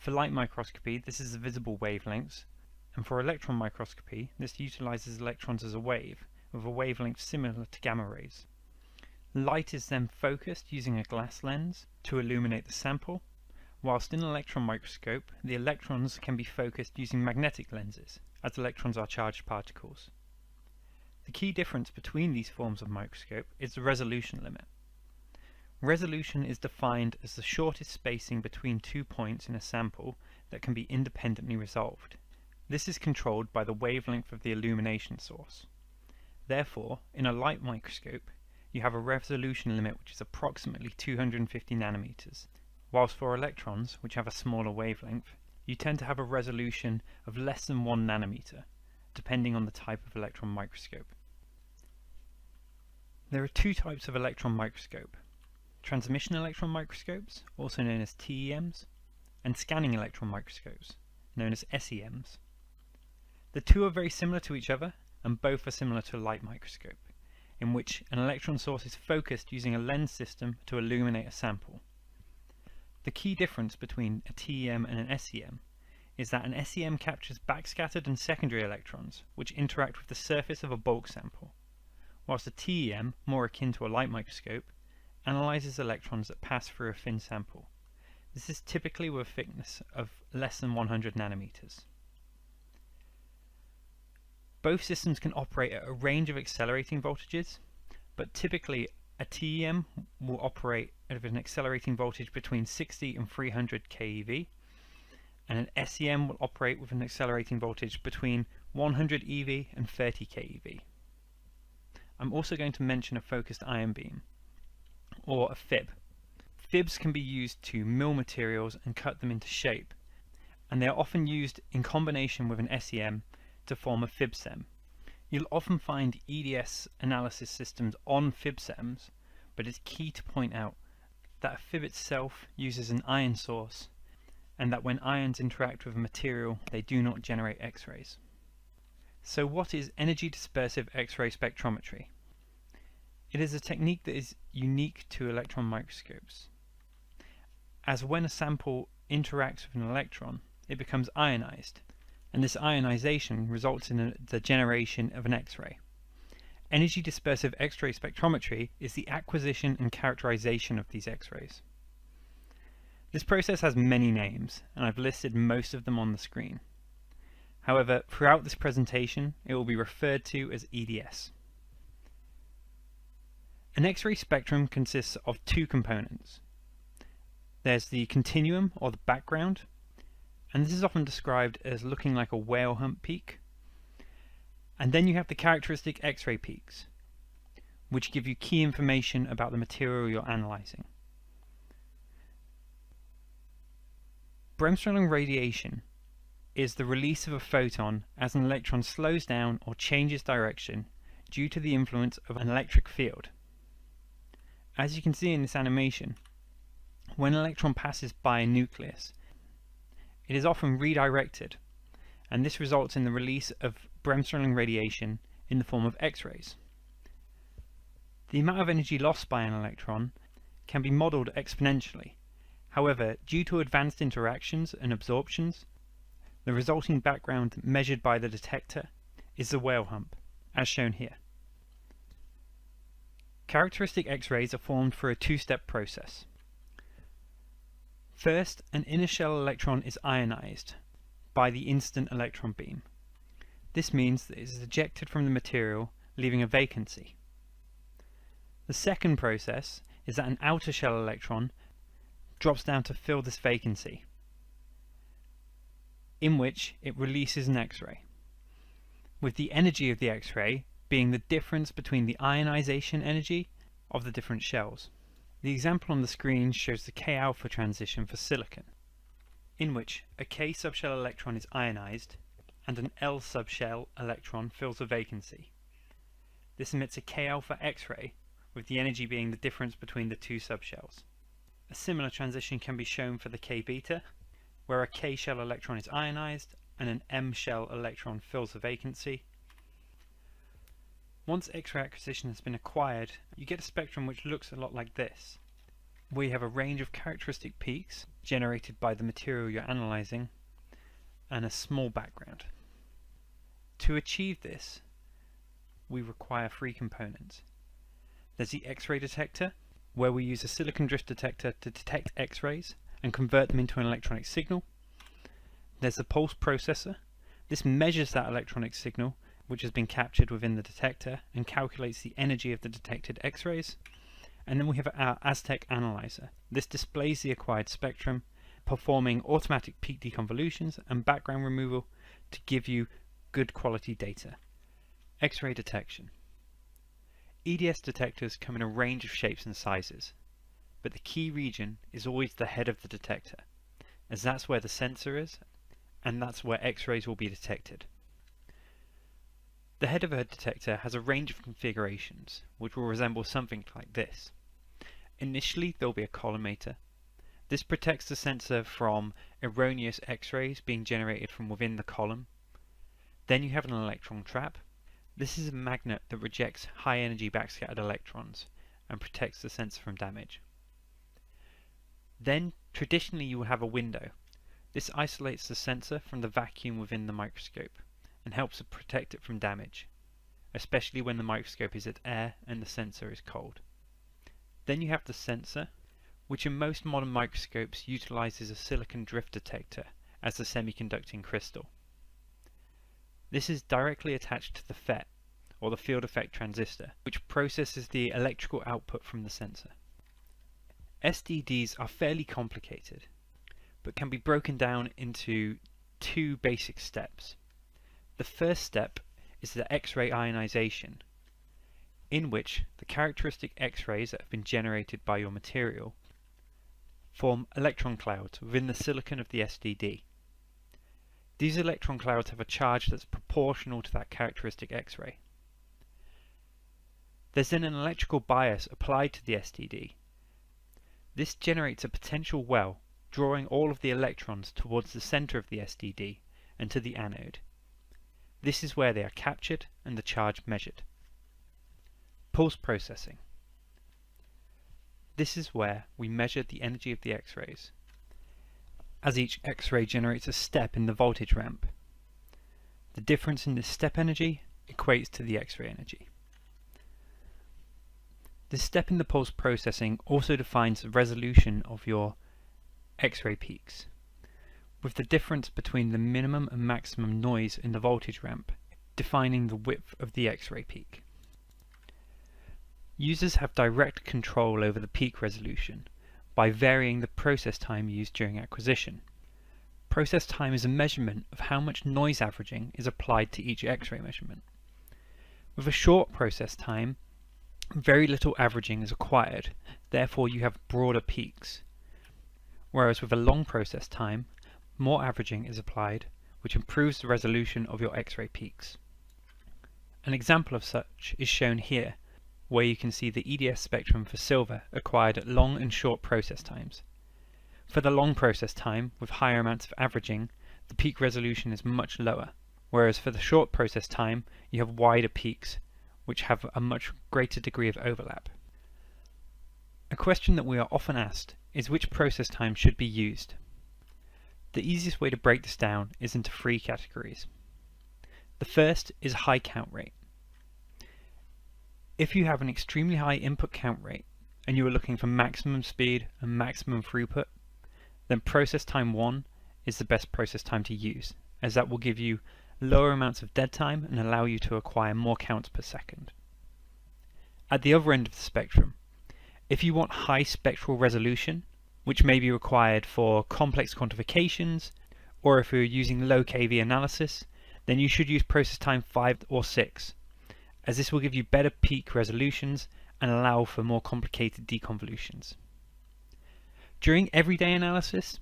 For light microscopy, this is the visible wavelengths, and for electron microscopy, this utilizes electrons as a wave, with a wavelength similar to gamma rays. Light is then focused using a glass lens to illuminate the sample, whilst in an electron microscope, the electrons can be focused using magnetic lenses, as electrons are charged particles. The key difference between these forms of microscope is the resolution limit. Resolution is defined as the shortest spacing between 2 points in a sample that can be independently resolved. This is controlled by the wavelength of the illumination source. Therefore, in a light microscope, you have a resolution limit which is approximately 250 nanometers, whilst for electrons, which have a smaller wavelength, you tend to have a resolution of less than 1 nanometer, depending on the type of electron microscope. There are two types of electron microscope: transmission electron microscopes, also known as TEMs, and scanning electron microscopes, known as SEMs. The two are very similar to each other, and both are similar to a light microscope, in which an electron source is focused using a lens system to illuminate a sample. The key difference between a TEM and an SEM is that an SEM captures backscattered and secondary electrons, which interact with the surface of a bulk sample, whilst a TEM, more akin to a light microscope, analyzes electrons that pass through a thin sample. This is typically with a thickness of less than 100 nanometers. Both systems can operate at a range of accelerating voltages, but typically a TEM will operate at an accelerating voltage between 60 and 300 keV, and an SEM will operate with an accelerating voltage between 100 eV and 30 keV. I'm also going to mention a focused ion beam, or a FIB. FIBs can be used to mill materials and cut them into shape, and they are often used in combination with an SEM to form a FIB-SEM. You'll often find EDS analysis systems on FIB-SEMs, but it's key to point out that a FIB itself uses an ion source, and that when ions interact with a material, they do not generate X-rays. So what is energy dispersive X-ray spectrometry? It is a technique that is unique to electron microscopes, as when a sample interacts with an electron, it becomes ionized, and this ionization results in the generation of an X-ray. Energy dispersive X-ray spectrometry is the acquisition and characterization of these X-rays. This process has many names, and I've listed most of them on the screen. However, throughout this presentation, it will be referred to as EDS. An X-ray spectrum consists of two components. There's the continuum, or the background, and this is often described as looking like a whale hump peak. And then you have the characteristic X-ray peaks, which give you key information about the material you're analyzing. Bremsstrahlung radiation is the release of a photon as an electron slows down or changes direction due to the influence of an electric field. As you can see in this animation, when an electron passes by a nucleus, it is often redirected, and this results in the release of Bremsstrahlung radiation in the form of X-rays. The amount of energy lost by an electron can be modelled exponentially. However, due to advanced interactions and absorptions, the resulting background measured by the detector is the whale hump, as shown here. Characteristic X-rays are formed through a two-step process. First, an inner shell electron is ionized by the incident electron beam. This means that it is ejected from the material, leaving a vacancy. The second process is that an outer shell electron drops down to fill this vacancy, in which it releases an X-ray, with the energy of the X-ray being the difference between the ionization energy of the different shells. The example on the screen shows the K-alpha transition for silicon, in which a K subshell electron is ionized and an L subshell electron fills a vacancy. This emits a K-alpha X-ray, with the energy being the difference between the two subshells. A similar transition can be shown for the K-beta, where a K shell electron is ionized and an M shell electron fills a vacancy. Once X-ray acquisition has been acquired, you get a spectrum which looks a lot like this, where you have a range of characteristic peaks generated by the material you're analysing, and a small background. To achieve this, we require three components. There's the X-ray detector, where we use a silicon drift detector to detect X-rays and convert them into an electronic signal. There's the pulse processor. This measures that electronic signal which has been captured within the detector and calculates the energy of the detected X-rays. And then we have our Aztec analyzer. This displays the acquired spectrum, performing automatic peak deconvolutions and background removal to give you good quality data. X-ray detection. EDS detectors come in a range of shapes and sizes, but the key region is always the head of the detector, as that's where the sensor is, and that's where X-rays will be detected. The head of a detector has a range of configurations, which will resemble something like this. Initially, there will be a collimator. This protects the sensor from erroneous X-rays being generated from within the column. Then you have an electron trap. This is a magnet that rejects high-energy backscattered electrons and protects the sensor from damage. Then, traditionally, you will have a window. This isolates the sensor from the vacuum within the microscope and helps to protect it from damage, especially when the microscope is at air and the sensor is cold. Then you have the sensor, which in most modern microscopes utilizes a silicon drift detector as the semiconducting crystal. This is directly attached to the FET, or the field effect transistor, which processes the electrical output from the sensor. SDDs are fairly complicated, but can be broken down into two basic steps. The first step is the X-ray ionization, in which the characteristic X-rays that have been generated by your material form electron clouds within the silicon of the SDD. These electron clouds have a charge that's proportional to that characteristic X-ray. There's then an electrical bias applied to the SDD. This generates a potential well, drawing all of the electrons towards the center of the SDD and to the anode. This is where they are captured and the charge measured. Pulse processing. This is where we measure the energy of the X-rays, as each X-ray generates a step in the voltage ramp. The difference in this step energy equates to the X-ray energy. This step in the pulse processing also defines the resolution of your X-ray peaks, with the difference between the minimum and maximum noise in the voltage ramp defining the width of the X-ray peak. Users have direct control over the peak resolution by varying the process time used during acquisition. Process time is a measurement of how much noise averaging is applied to each X-ray measurement. With a short process time, very little averaging is acquired, therefore you have broader peaks. Whereas with a long process time, more averaging is applied, which improves the resolution of your X-ray peaks. An example of such is shown here, where you can see the EDS spectrum for silver acquired at long and short process times. For the long process time, with higher amounts of averaging, the peak resolution is much lower, whereas for the short process time, you have wider peaks, which have a much greater degree of overlap. A question that we are often asked is which process time should be used. The easiest way to break this down is into three categories. The first is high count rate. If you have an extremely high input count rate and you are looking for maximum speed and maximum throughput, then process time 1 is the best process time to use, as that will give you lower amounts of dead time and allow you to acquire more counts per second. At the other end of the spectrum, if you want high spectral resolution, which may be required for complex quantifications, or if you're using low kV analysis, then you should use process time 5 or 6, as this will give you better peak resolutions and allow for more complicated deconvolutions. During everyday analysis,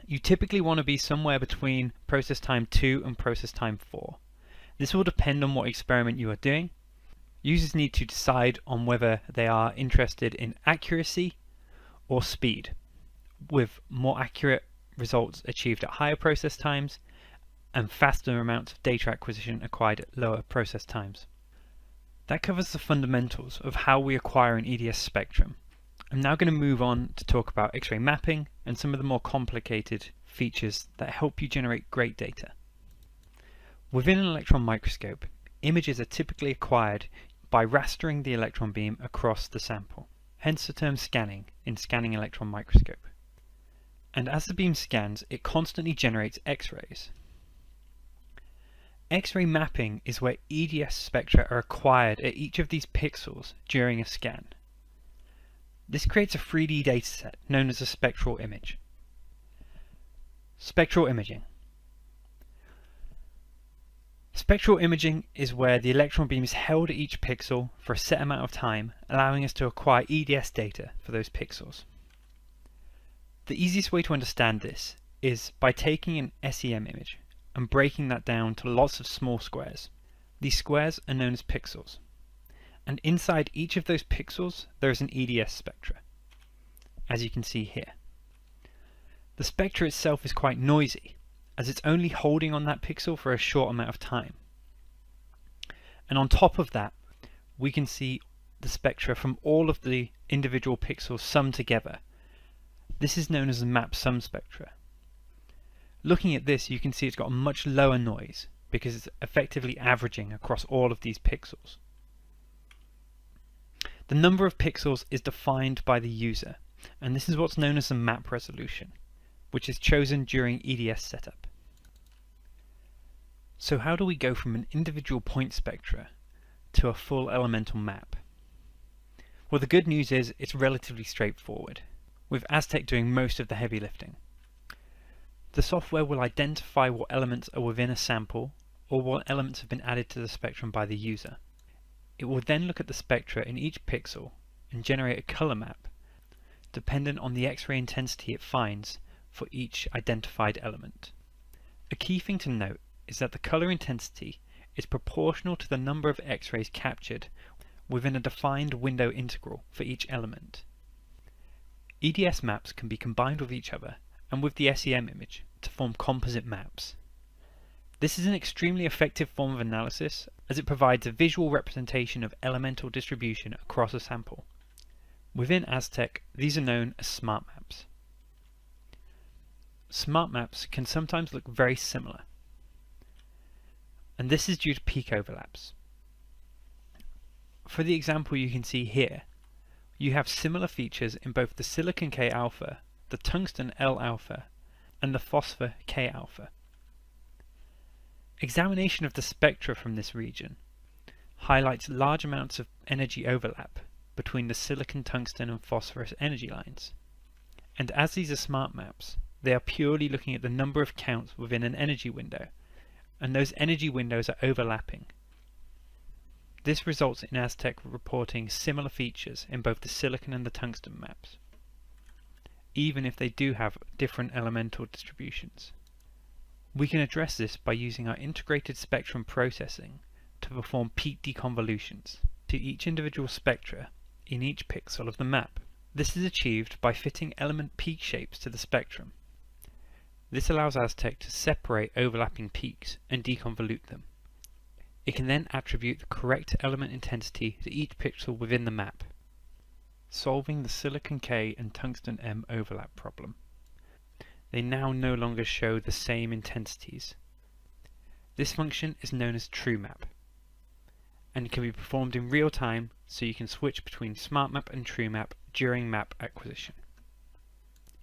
you typically want to be somewhere between process time 2 and process time 4. This will depend on what experiment you are doing. Users need to decide on whether they are interested in accuracy or speed, with more accurate results achieved at higher process times and faster amounts of data acquisition acquired at lower process times. That covers the fundamentals of how we acquire an EDS spectrum. I'm now going to move on to talk about X-ray mapping and some of the more complicated features that help you generate great data. Within an electron microscope, images are typically acquired by rastering the electron beam across the sample, hence the term scanning in scanning electron microscope. And as the beam scans, it constantly generates X-rays. X-ray mapping is where EDS spectra are acquired at each of these pixels during a scan. This creates a 3D dataset known as a spectral image. Spectral imaging. Spectral imaging is where the electron beam is held at each pixel for a set amount of time, allowing us to acquire EDS data for those pixels. The easiest way to understand this is by taking an SEM image and breaking that down to lots of small squares. These squares are known as pixels, and inside each of those pixels there is an EDS spectra, as you can see here. The spectra itself is quite noisy, as it's only holding on that pixel for a short amount of time. And on top of that, we can see the spectra from all of the individual pixels summed together. This is known as the map sum spectra. Looking at this, you can see it's got a much lower noise because it's effectively averaging across all of these pixels. The number of pixels is defined by the user, and this is what's known as the map resolution, which is chosen during EDS setup. So how do we go from an individual point spectra to a full elemental map? Well, the good news is it's relatively straightforward, with Aztec doing most of the heavy lifting. The software will identify what elements are within a sample or what elements have been added to the spectrum by the user. It will then look at the spectra in each pixel and generate a color map dependent on the X-ray intensity it finds for each identified element. A key thing to note is that the color intensity is proportional to the number of X-rays captured within a defined window integral for each element. EDS maps can be combined with each other and with the SEM image to form composite maps. This is an extremely effective form of analysis as it provides a visual representation of elemental distribution across a sample. Within Aztec, these are known as smart maps. Smart maps can sometimes look very similar, and this is due to peak overlaps. For the example you can see here, you have similar features in both the silicon K alpha, the tungsten L alpha, and the phosphor K alpha. Examination of the spectra from this region highlights large amounts of energy overlap between the silicon, tungsten, and phosphorus energy lines. And as these are smart maps, they are purely looking at the number of counts within an energy window, and those energy windows are overlapping. This results in Aztec reporting similar features in both the silicon and the tungsten maps, even if they do have different elemental distributions. We can address this by using our integrated spectrum processing to perform peak deconvolutions to each individual spectra in each pixel of the map. This is achieved by fitting element peak shapes to the spectrum. This allows Aztec to separate overlapping peaks and deconvolute them. It can then attribute the correct element intensity to each pixel within the map, solving the silicon K and tungsten M overlap problem. They now no longer show the same intensities. This function is known as TrueMap, and can be performed in real time, so you can switch between SmartMap and TrueMap during map acquisition.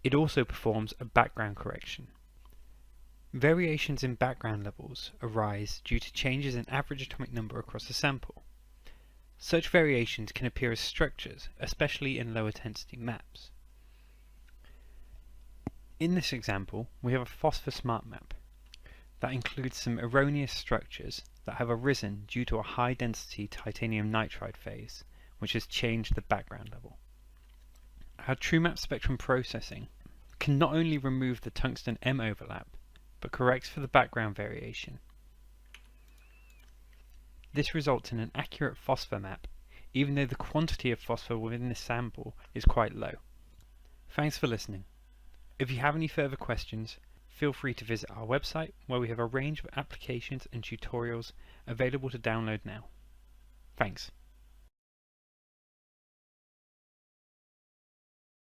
It also performs a background correction. Variations in background levels arise due to changes in average atomic number across a sample. Such variations can appear as structures, especially in lower intensity maps. In this example, we have a phosphor smart map that includes some erroneous structures that have arisen due to a high density titanium nitride phase, which has changed the background level. Our TrueMap spectrum processing can not only remove the tungsten M overlap, but corrects for the background variation. This results in an accurate phosphor map, even though the quantity of phosphor within this sample is quite low. Thanks for listening. If you have any further questions, feel free to visit our website, where we have a range of applications and tutorials available to download now. Thanks.